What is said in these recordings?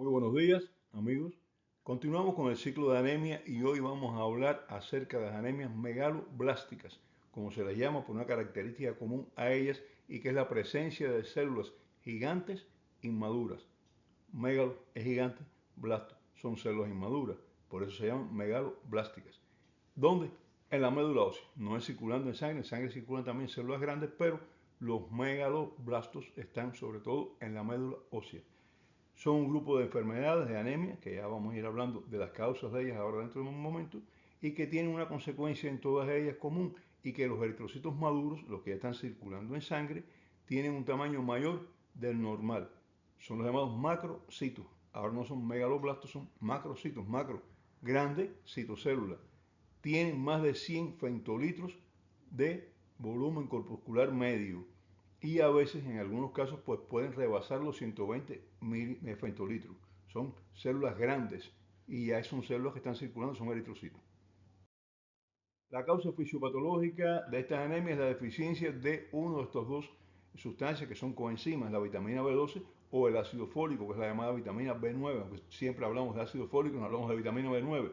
Muy buenos días, amigos. Continuamos con el ciclo de anemia y hoy vamos a hablar acerca de las anemias megaloblásticas, como se les llama por una característica común a ellas y que es la presencia de células gigantes inmaduras. Megalo es gigante, blasto son células inmaduras, por eso se llaman megaloblásticas. ¿Dónde? En la médula ósea. No es circulando en sangre circulan también células grandes, pero los megaloblastos están sobre todo en la médula ósea. Son un grupo de enfermedades de anemia, que ya vamos a ir hablando de las causas de ellas ahora dentro de un momento, y que tienen una consecuencia en todas ellas común, y que los eritrocitos maduros, los que ya están circulando en sangre, tienen un tamaño mayor del normal. Son los llamados macrocitos. Ahora no son megaloblastos, son macrocitos, macro, grande citocélula. Tienen más de 100 femtolitros de volumen corpuscular medio y a veces en algunos casos pues pueden rebasar los 120 femtolitros. Son células grandes y ya son células que están circulando, son eritrocitos. La causa fisiopatológica de estas anemias es la deficiencia de uno de estos dos sustancias que son coenzimas, la vitamina B12 o el ácido fólico, que es la llamada vitamina B9, aunque siempre hablamos de ácido fólico, no hablamos de vitamina B9.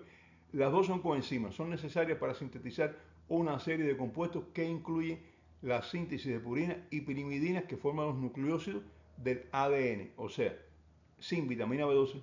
Las dos son coenzimas, son necesarias para sintetizar una serie de compuestos que incluyen la síntesis de purina y pirimidinas que forman los nucleósidos del ADN. O sea, sin vitamina B12,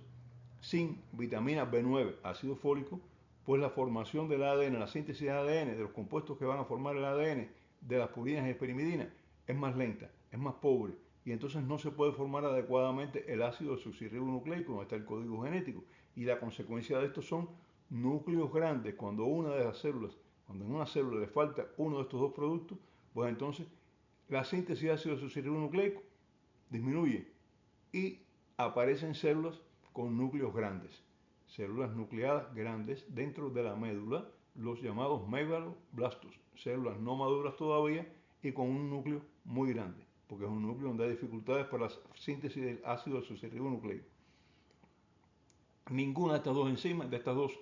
sin vitamina B9, ácido fólico, pues la formación del ADN, la síntesis de ADN, de los compuestos que van a formar el ADN, de las purinas y pirimidinas, es más lenta, es más pobre, y entonces no se puede formar adecuadamente el ácido desoxirribonucleico, donde está el código genético, y la consecuencia de esto son núcleos grandes. Cuando una de las células, cuando en una célula le falta uno de estos dos productos, pues entonces la síntesis de ácido desoxirribonucleico disminuye y aparecen células con núcleos grandes, células nucleadas grandes dentro de la médula, los llamados megaloblastos, células no maduras todavía y con un núcleo muy grande, porque es un núcleo donde hay dificultades para la síntesis del ácido desoxirribonucleico. Ninguna de estas dos enzimas, de estas dos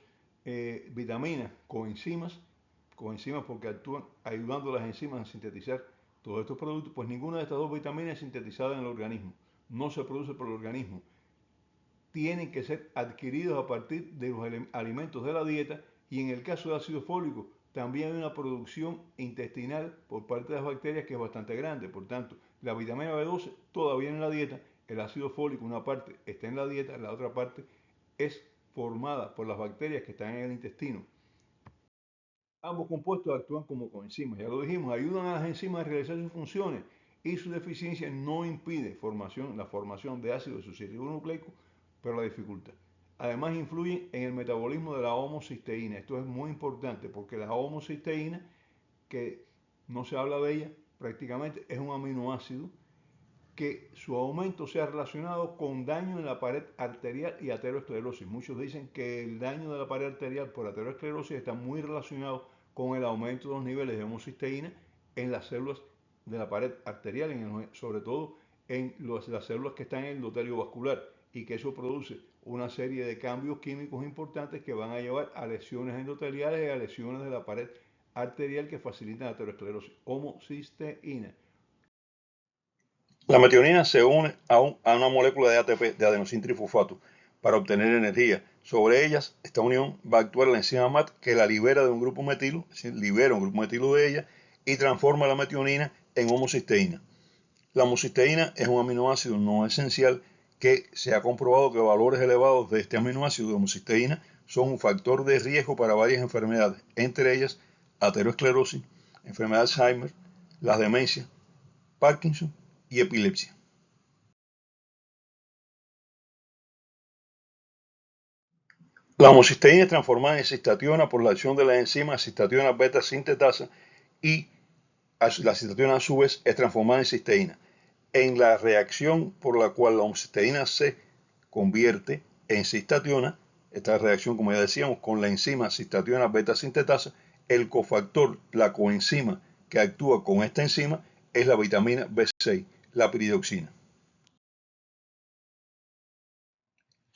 vitaminas, coenzimas porque actúan ayudando a las enzimas a sintetizar todos estos productos, pues ninguna de estas dos vitaminas es sintetizada en el organismo, no se produce por el organismo. Tienen que ser adquiridos a partir de los alimentos de la dieta y en el caso de ácido fólico también hay una producción intestinal por parte de las bacterias que es bastante grande. Por tanto, la vitamina B12 todavía en la dieta, el ácido fólico una parte está en la dieta, la otra parte es formada por las bacterias que están en el intestino. Ambos compuestos actúan como coenzimas, ya lo dijimos, ayudan a las enzimas a realizar sus funciones y su deficiencia no impide la formación de ácido desoxirribonucleico, pero la dificulta. Además influyen en el metabolismo de la homocisteína. Esto es muy importante porque la homocisteína, que no se habla de ella prácticamente, es un aminoácido que su aumento sea relacionado con daño en la pared arterial y aterosclerosis. Muchos dicen que el daño de la pared arterial por aterosclerosis está muy relacionado con el aumento de los niveles de homocisteína en las células de la pared arterial, sobre todo en las células que están en el endotelio vascular, y que eso produce una serie de cambios químicos importantes que van a llevar a lesiones endoteliales y a lesiones de la pared arterial que facilitan la aterosclerosis. Homocisteína. La metionina se une a una molécula de ATP, de adenosíntrifosfato, para obtener energía. Sobre ellas, esta unión va a actuar la enzima MAT que la libera de un grupo metilo, es decir, libera un grupo metilo de ella y transforma la metionina en homocisteína. La homocisteína es un aminoácido no esencial que se ha comprobado que valores elevados de este aminoácido de homocisteína son un factor de riesgo para varias enfermedades, entre ellas aterosclerosis, enfermedad de Alzheimer, las demencias, Parkinson y epilepsia. La homocisteína es transformada en cistationa por la acción de la enzima cistationa beta sintetasa y la cistationa a su vez es transformada en cisteína. En la reacción por la cual la homocisteína se convierte en cistationa, esta reacción, como ya decíamos, con la enzima cistationa beta sintetasa, el cofactor, la coenzima que actúa con esta enzima es la vitamina B6, la piridoxina.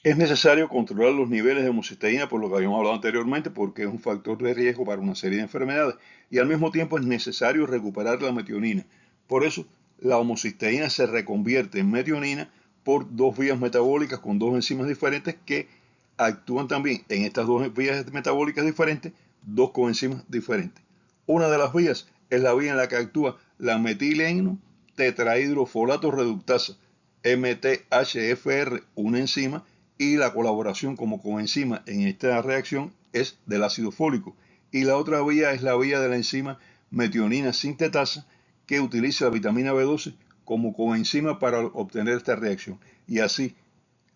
Es necesario controlar los niveles de homocisteína, por lo que habíamos hablado anteriormente, porque es un factor de riesgo para una serie de enfermedades. Y al mismo tiempo es necesario recuperar la metionina. Por eso, la homocisteína se reconvierte en metionina por dos vías metabólicas con dos enzimas diferentes que actúan también en estas dos vías metabólicas diferentes, dos coenzimas diferentes. Una de las vías es la vía en la que actúa la metileno tetrahidrofolato reductasa, MTHFR, una enzima, y la colaboración como coenzima en esta reacción es del ácido fólico. Y la otra vía es la vía de la enzima metionina sintetasa, que utiliza la vitamina B12 como coenzima para obtener esta reacción. Y así,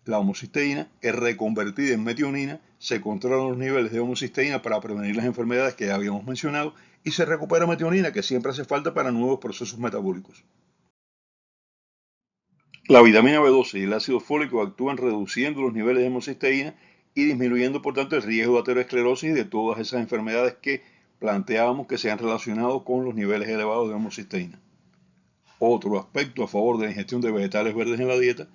la homocisteína es reconvertida en metionina, se controlan los niveles de homocisteína para prevenir las enfermedades que ya habíamos mencionado y se recupera metionina, que siempre hace falta para nuevos procesos metabólicos. La vitamina B12 y el ácido fólico actúan reduciendo los niveles de homocisteína y disminuyendo por tanto el riesgo de aterosclerosis y de todas esas enfermedades que planteábamos que se han relacionado con los niveles elevados de homocisteína. Otro aspecto a favor de la ingestión de vegetales verdes en la dieta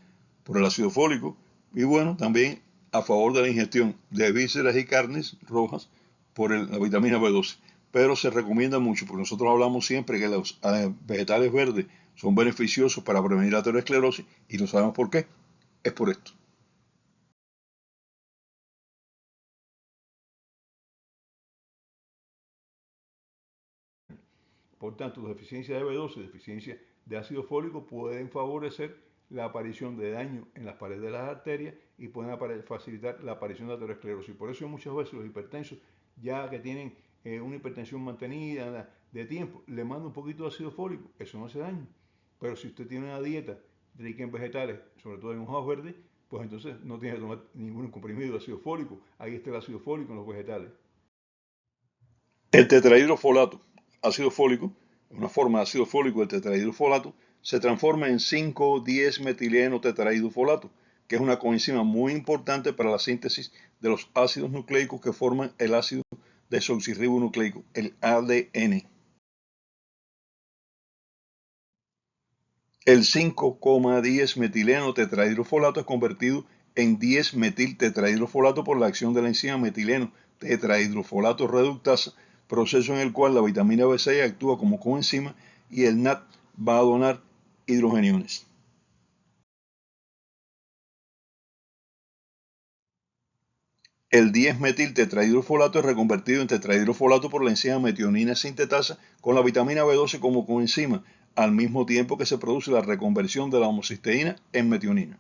por el ácido fólico, y bueno, también a favor de la ingestión de vísceras y carnes rojas por la vitamina B12. Pero se recomienda mucho, porque nosotros hablamos siempre que los vegetales verdes son beneficiosos para prevenir la aterosclerosis y no sabemos por qué. Es por esto. Por tanto, deficiencia de B12 y deficiencia de ácido fólico pueden favorecer la aparición de daño en las paredes de las arterias y pueden facilitar la aparición de aterosclerosis. Por eso muchas veces los hipertensos, ya que tienen una hipertensión mantenida de tiempo, le mandan un poquito de ácido fólico, eso no hace daño. Pero si usted tiene una dieta rica en vegetales, sobre todo en hojas verdes, pues entonces no tiene que tomar ningún comprimido de ácido fólico. Ahí está el ácido fólico en los vegetales. El tetrahidrofolato, ácido fólico, una forma de ácido fólico del tetrahidrofolato, se transforma en 5,10-metileno tetrahidrofolato, que es una coenzima muy importante para la síntesis de los ácidos nucleicos que forman el ácido desoxirribonucleico, el ADN. El 5,10-metileno tetrahidrofolato es convertido en 10-metil-tetrahidrofolato por la acción de la enzima metileno tetrahidrofolato reductasa, proceso en el cual la vitamina B6 actúa como coenzima y el NAT va a donar hidrogeniones. El 10-metil-tetrahidrofolato es reconvertido en tetrahidrofolato por la enzima metionina sintetasa con la vitamina B12 como coenzima, al mismo tiempo que se produce la reconversión de la homocisteína en metionina.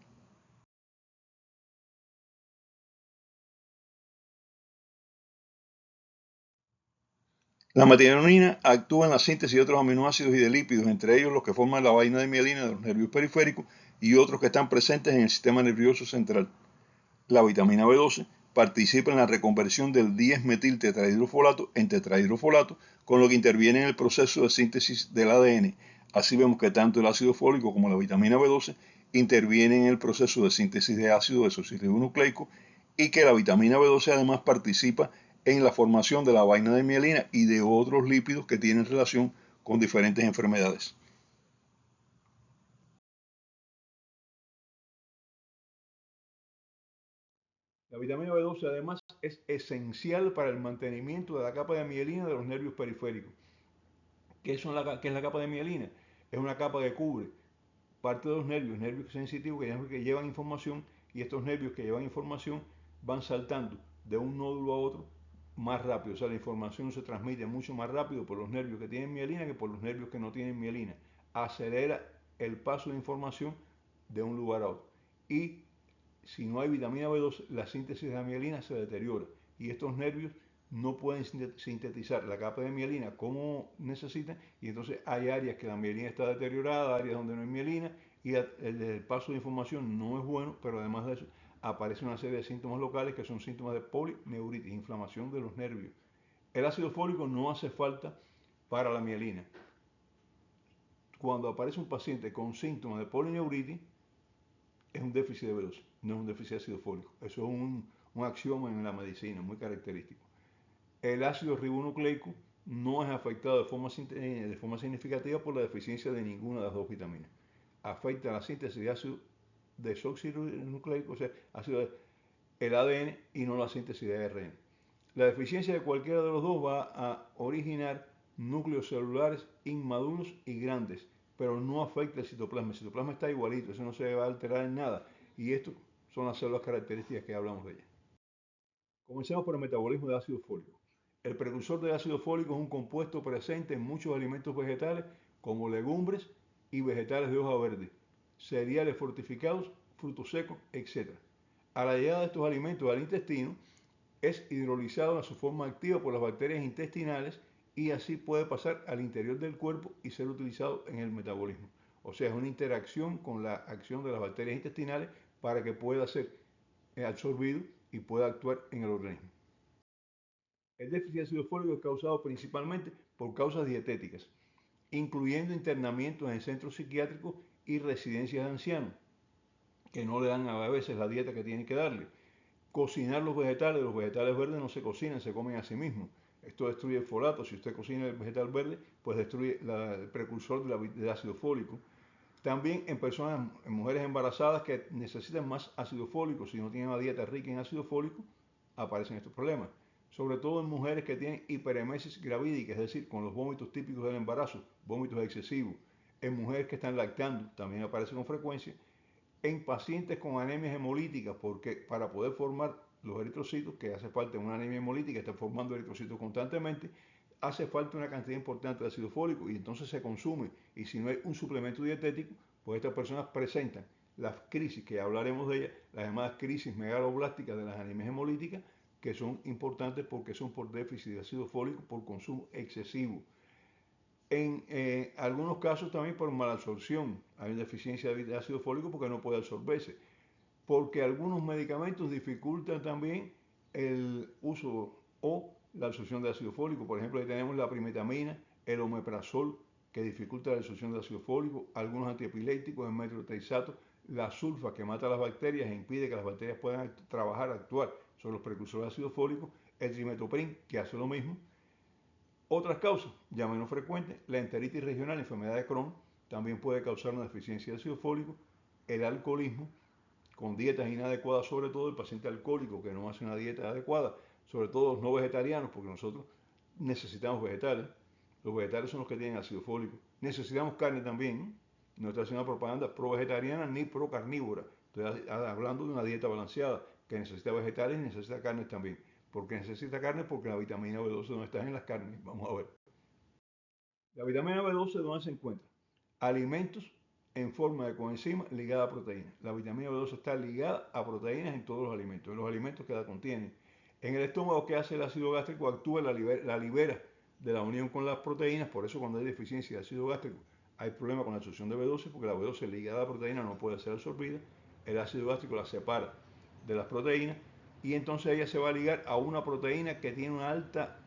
La metionina actúa en la síntesis de otros aminoácidos y de lípidos, entre ellos los que forman la vaina de mielina de los nervios periféricos y otros que están presentes en el sistema nervioso central. La vitamina B12 participa en la reconversión del 10-metil-tetrahidrofolato en tetrahidrofolato, con lo que interviene en el proceso de síntesis del ADN. Así vemos que tanto el ácido fólico como la vitamina B12 intervienen en el proceso de síntesis de ácido desoxirribonucleico y que la vitamina B12 además participa en la formación de la vaina de mielina y de otros lípidos que tienen relación con diferentes enfermedades. La vitamina B12 además es esencial para el mantenimiento de la capa de mielina de los nervios periféricos. ¿Qué es la capa de mielina? Es una capa que cubre parte de los nervios sensitivos que llevan información, y estos nervios que llevan información van saltando de un nódulo a otro más rápido. O sea, la información se transmite mucho más rápido por los nervios que tienen mielina que por los nervios que no tienen mielina. Acelera el paso de información de un lugar a otro. Y si no hay vitamina B12, la síntesis de la mielina se deteriora y estos nervios no pueden sintetizar la capa de mielina como necesitan, y entonces hay áreas que la mielina está deteriorada, áreas donde no hay mielina, y el paso de información no es bueno, pero además de eso aparece una serie de síntomas locales que son síntomas de polineuritis, inflamación de los nervios. El ácido fólico no hace falta para la mielina. Cuando aparece un paciente con síntomas de polineuritis, es un déficit de B12, no es un déficit de ácido fólico. Eso es un axioma en la medicina, muy característico. El ácido ribonucleico no es afectado de forma significativa por la deficiencia de ninguna de las dos vitaminas. Afecta la síntesis de ácido desoxirribonucleico, o sea, ácido, el ADN, y no la síntesis de ARN. La deficiencia de cualquiera de los dos va a originar núcleos celulares inmaduros y grandes, pero no afecta el citoplasma. El citoplasma está igualito, eso no se va a alterar en nada. Y estas son las células características que hablamos de ellas. Comencemos por el metabolismo de ácido fólico. El precursor de ácido fólico es un compuesto presente en muchos alimentos vegetales como legumbres y vegetales de hoja verde, cereales fortificados, frutos secos, etc. A la llegada de estos alimentos al intestino, es hidrolizado en su forma activa por las bacterias intestinales y así puede pasar al interior del cuerpo y ser utilizado en el metabolismo. O sea, es una interacción con la acción de las bacterias intestinales para que pueda ser absorbido y pueda actuar en el organismo. El déficit de ácido fólico es causado principalmente por causas dietéticas, incluyendo internamientos en centros psiquiátricos y residencias de ancianos, que no le dan a veces la dieta que tienen que darle. Cocinar los vegetales verdes no se cocinan, se comen a sí mismos. Esto destruye el folato. Si usted cocina el vegetal verde, pues destruye el precursor del ácido fólico. También en personas, en mujeres embarazadas que necesitan más ácido fólico, si no tienen una dieta rica en ácido fólico, aparecen estos problemas. Sobre todo en mujeres que tienen hiperemesis gravídica, es decir, con los vómitos típicos del embarazo, vómitos excesivos. En mujeres que están lactando, también aparece con frecuencia. En pacientes con anemias hemolíticas, porque para poder formar los eritrocitos, que hace falta una anemia hemolítica, está formando eritrocitos constantemente, hace falta una cantidad importante de ácido fólico y entonces se consume. Y si no hay un suplemento dietético, pues estas personas presentan las crisis, que hablaremos de ellas, las llamadas crisis megaloblásticas de las anemias hemolíticas, que son importantes porque son por déficit de ácido fólico por consumo excesivo. En algunos casos también por malabsorción, hay una deficiencia de ácido fólico porque no puede absorberse, porque algunos medicamentos dificultan también el uso o la absorción de ácido fólico. Por ejemplo, ahí tenemos la primetamina, el omeprazol, que dificulta la absorción de ácido fólico, algunos antiepilépticos, el metrotexato, la sulfa, que mata las bacterias e impide que las bacterias puedan trabajar, actuar sobre los precursores de ácido fólico, el trimethoprim, que hace lo mismo. Otras causas, ya menos frecuentes, la enteritis regional, enfermedad de Crohn, también puede causar una deficiencia de ácido fólico, el alcoholismo, con dietas inadecuadas, sobre todo el paciente alcohólico que no hace una dieta adecuada, sobre todo los no vegetarianos, porque nosotros necesitamos vegetales. Los vegetales son los que tienen ácido fólico. Necesitamos carne también. No estoy haciendo una propaganda pro vegetariana ni pro carnívora. Estoy hablando de una dieta balanceada que necesita vegetales y necesita carnes también. ¿Por qué necesita carne? Porque la vitamina B12 no está en las carnes. Vamos a ver. La vitamina B12, ¿dónde se encuentra? Alimentos en forma de coenzima ligada a proteínas. La vitamina B12 está ligada a proteínas en todos los alimentos que la contienen. En el estómago, ¿qué hace el ácido gástrico? Actúa, la libera de la unión con las proteínas. Por eso cuando hay deficiencia de ácido gástrico hay problema con la absorción de B12, porque la B12 ligada a la proteína no puede ser absorbida. El ácido gástrico la separa de las proteínas y entonces ella se va a ligar a una proteína que tiene una alta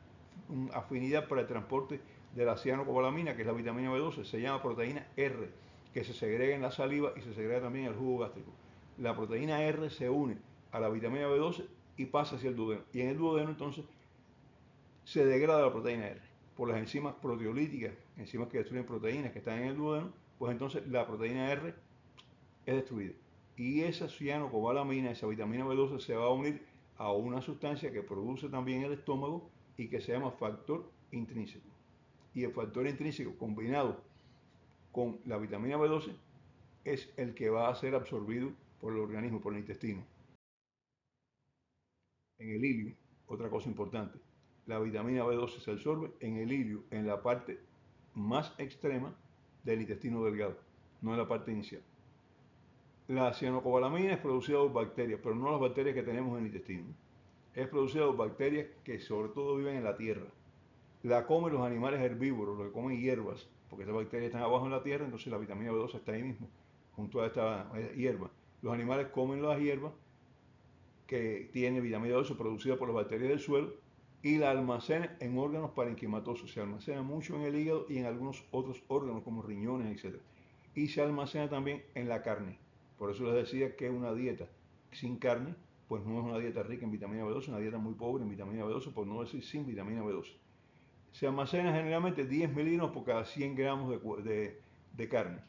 afinidad para el transporte de la cianocobalamina, que es la vitamina B12, se llama proteína R, que se segrega en la saliva y se segrega también en el jugo gástrico. La proteína R se une a la vitamina B12 y pasa hacia el duodeno. Y en el duodeno entonces se degrada la proteína R por las enzimas proteolíticas, enzimas que destruyen proteínas que están en el duodeno, pues entonces la proteína R es destruida. Y esa cianocobalamina, esa vitamina B12, se va a unir a una sustancia que produce también el estómago y que se llama factor intrínseco. Y el factor intrínseco combinado con la vitamina B12 es el que va a ser absorbido por el organismo, por el intestino. En el ilio, otra cosa importante, la vitamina B12 se absorbe en el ilio, en la parte más extrema del intestino delgado, no en la parte inicial. La cianocobalamina es producida por bacterias, pero no las bacterias que tenemos en el intestino. Es producida por bacterias que sobre todo viven en la tierra. La comen los animales herbívoros, los que comen hierbas, porque esas bacterias están abajo en la tierra, entonces la vitamina B12 está ahí mismo, junto a esta hierba. Los animales comen las hierbas que tienen vitamina B12 producida por las bacterias del suelo y la almacenan en órganos parenquimatosos. Se almacena mucho en el hígado y en algunos otros órganos como riñones, etc. Y se almacena también en la carne. Por eso les decía que una dieta sin carne, pues no es una dieta rica en vitamina B12, una dieta muy pobre en vitamina B12, por no decir sin vitamina B12. Se almacena generalmente 10 miligramos por cada 100 gramos de carne.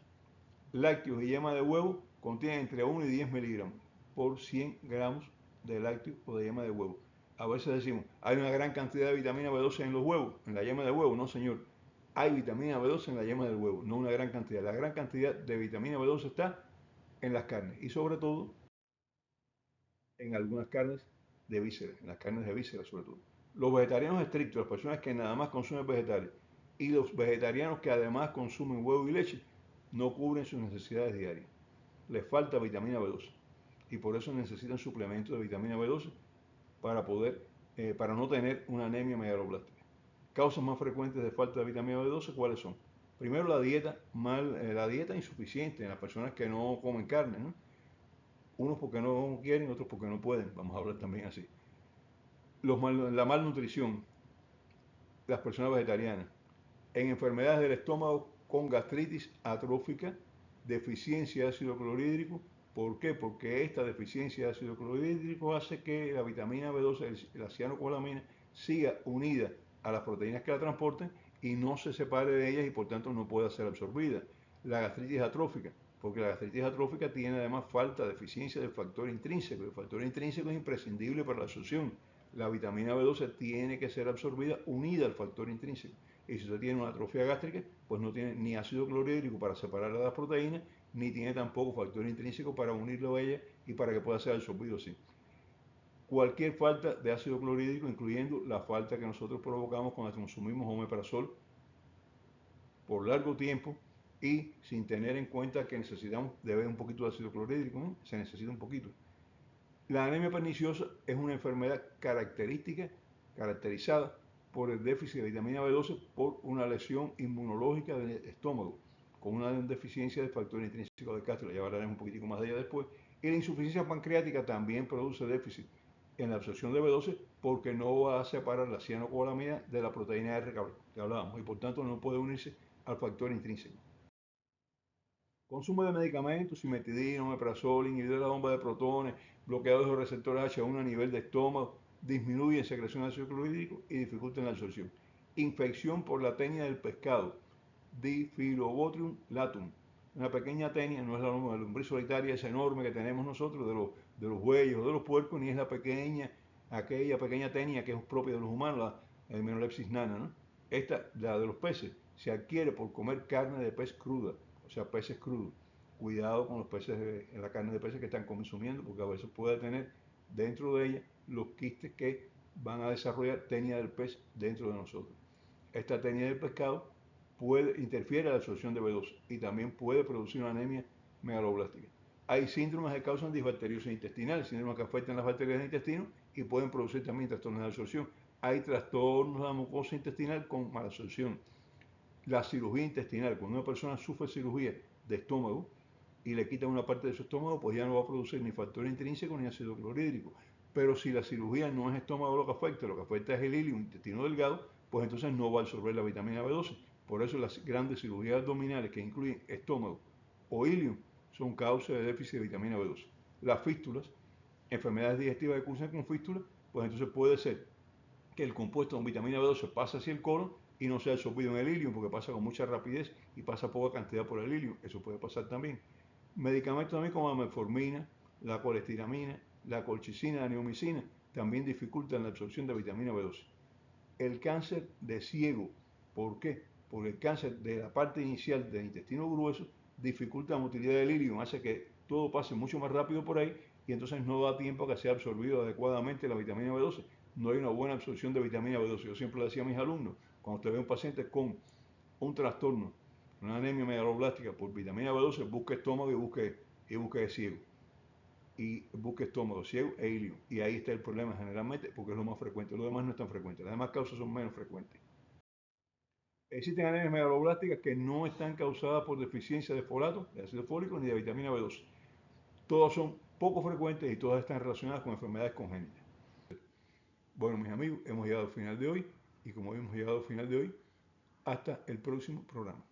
Lácteos y yema de huevo contienen entre 1 y 10 miligramos por 100 gramos de lácteos o de yema de huevo. A veces decimos, hay una gran cantidad de vitamina B12 en los huevos, en la yema de huevo. No, señor. Hay vitamina B12 en la yema del huevo, no una gran cantidad. La gran cantidad de vitamina B12 está en las carnes y sobre todo en algunas carnes de vísceras, en las carnes de vísceras sobre todo. Los vegetarianos estrictos, las personas que nada más consumen vegetales, y los vegetarianos que además consumen huevo y leche, no cubren sus necesidades diarias. Les falta vitamina B12 y por eso necesitan suplementos de vitamina B12 para para no tener una anemia megaloblástica. Causas más frecuentes de falta de vitamina B12, ¿cuáles son? Primero, la dieta insuficiente en las personas que no comen carne, ¿no? Unos porque no quieren, otros porque no pueden. Vamos a hablar también así. La malnutrición, las personas vegetarianas, en enfermedades del estómago con gastritis atrófica, deficiencia de ácido clorhídrico. ¿Por qué? Porque esta deficiencia de ácido clorhídrico hace que la vitamina B12, la cianocobalamina, siga unida a las proteínas que la transportan y no se separe de ellas y por tanto no pueda ser absorbida. La gastritis atrófica, porque la gastritis atrófica tiene además falta, deficiencia del factor intrínseco. El factor intrínseco es imprescindible para la absorción. La vitamina B12 tiene que ser absorbida unida al factor intrínseco. Y si usted tiene una atrofia gástrica, pues no tiene ni ácido clorhídrico para separar las proteínas, ni tiene tampoco factor intrínseco para unirlo a ella y para que pueda ser absorbido así. Cualquier falta de ácido clorhídrico, incluyendo la falta que nosotros provocamos cuando consumimos omeprazol por largo tiempo y sin tener en cuenta que necesitamos de ver un poquito de ácido clorhídrico, ¿no? Se necesita un poquito. La anemia perniciosa es una enfermedad caracterizada por el déficit de vitamina B12 por una lesión inmunológica del estómago, con una deficiencia de factor intrínseco de castro, ya hablaremos un poquitico más de ella después, y la insuficiencia pancreática también produce déficit en la absorción de B12 porque no va a separar la cianocobalamina de la proteína R que hablábamos y por tanto no puede unirse al factor intrínseco. Consumo de medicamentos, cimetidina, omeprazol, inhibidor de la bomba de protones, bloqueadores de los receptores H1 a nivel de estómago, disminuyen secreción de ácido clorhídrico y dificultan la absorción. Infección por la tenia del pescado, Diphyllobotrium latum. Una pequeña tenia, no es la lombriz solitaria esa enorme que tenemos nosotros de los bueyes o de los puercos, ni es la pequeña, aquella pequeña tenia que es propia de los humanos, la Hymenopsis nana, ¿no? Esta, la de los peces, se adquiere por comer carne de pez cruda, o sea, peces crudos. Cuidado con los peces, en la carne de peces que están consumiendo, porque a veces puede tener dentro de ella los quistes que van a desarrollar tenia del pez dentro de nosotros. Esta tenia del pescado interfiere en la absorción de B12 y también puede producir una anemia megaloblástica. Hay síndromes que causan disbacteriosis intestinal, síndromes que afectan las bacterias del intestino y pueden producir también trastornos de absorción. Hay trastornos de la mucosa intestinal con malabsorción. La cirugía intestinal, cuando una persona sufre cirugía de estómago y le quitan una parte de su estómago, pues ya no va a producir ni factor intrínseco ni ácido clorhídrico. Pero si la cirugía no es estómago lo que afecta es el ilio, intestino delgado, pues entonces no va a absorber la vitamina B12. Por eso las grandes cirugías abdominales que incluyen estómago o ilio son causa de déficit de vitamina B12. Las fístulas, enfermedades digestivas que cursan con fístulas, pues entonces puede ser que el compuesto con vitamina B12 pasa hacia el colon y no sea absorbido en el ilio porque pasa con mucha rapidez y pasa poca cantidad por el ilio. Eso puede pasar también. Medicamentos también como la metformina, la colestiramina, la colchicina, la neomicina, también dificultan la absorción de vitamina B12. El cáncer de ciego, ¿por qué? Porque el cáncer de la parte inicial del intestino grueso dificulta la motilidad del ilio, hace que todo pase mucho más rápido por ahí y entonces no da tiempo a que sea absorbido adecuadamente la vitamina B12. No hay una buena absorción de vitamina B12. Yo siempre le decía a mis alumnos, cuando usted ve un paciente con un trastorno, una anemia megaloblástica por vitamina B12, busque estómago y busque ciego. Y busque estómago, ciego e ilio. Y ahí está el problema generalmente porque es lo más frecuente. Lo demás no es tan frecuente. Las demás causas son menos frecuentes. Existen anemias megaloblásticas que no están causadas por deficiencia de folato, de ácido fólico, ni de vitamina B12. Todas son poco frecuentes y todas están relacionadas con enfermedades congénitas. Bueno, mis amigos, hemos llegado al final de hoy y como hemos llegado al final de hoy, hasta el próximo programa.